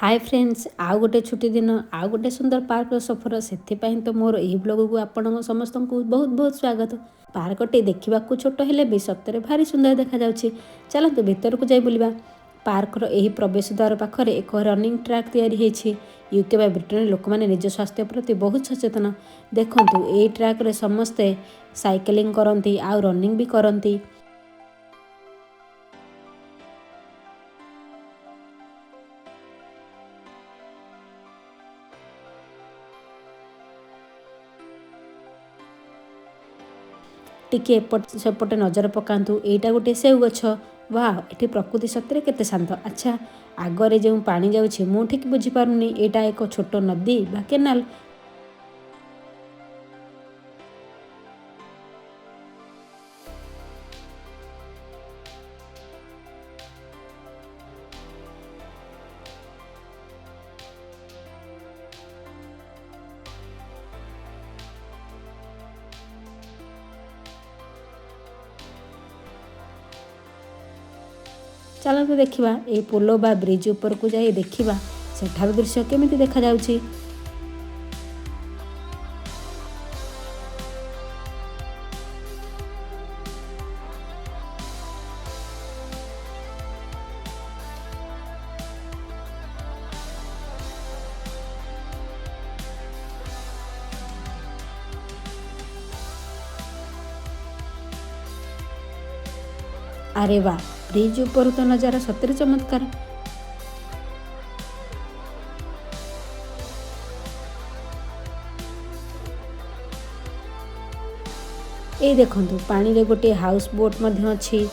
Hi friends आउ गोटे छुट्टी दिन आउ गोटे सुंदर पार्क सफर से तो मोर यही ब्लॉग को आपण समस्त को बहुत बहुत स्वागत। पार्कटे देखा छोट हेले भी सतरे भारी सुंदर देखा जाउछि। चलतु भीतर को जाई बुलिबा। पार्कर यही प्रवेश द्वार पाखरे एक रनिंग ट्रैक तैयारी होइछि। यूके बा ब्रिटेन लोक मैंने निज स्वास्थ्य प्रति बहुत सचेतन। देखंतु एही ट्रैक रे समस्ते साइकिलिंग करती आउ रनिंग भी करती। टिके एपट सेपटे नजर पकातु। एटा गोटे सेउ गछ। वाह एठी प्रकृति सतरे केते शांत। अच्छा आगरे जो पानी जाउछि मु ठीक बुझी पारुनी एटा एक छोट नदी बा केनाल। चलते देखा ये पोलो बा ब्रिज ऊपर को जाई देखा सेठार दृश्य केमिति देखा जाउछि। अरे वाह ब्रिज ऊपर तो नजारा सतरे चमत्कार। ए देखंतु पानी रे गोटे हाउस बोट मध्य अछि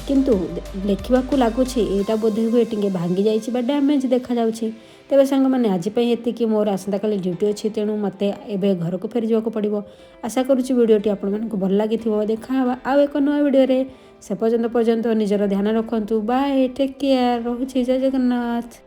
किंतु देखिबाकू लागुछि एटा बोधे हुए टिके भांगी जाइछि बा डैमेज देखा जाउछि। तेबे सांग माने आज पई एतिकी मोर आसंता काली ड्यूटी अछि तेणु मते एबे घर को फेर जाको पड़िबो। आशा करूछि वीडियोटी आपण मानकु भल लागिथिबो। देखा हवा आ एक नया वीडियो रे। से पर्यंत निजर ध्यान रखंतु। बाय टेक केयर रहुछि। जय जगन्नाथ।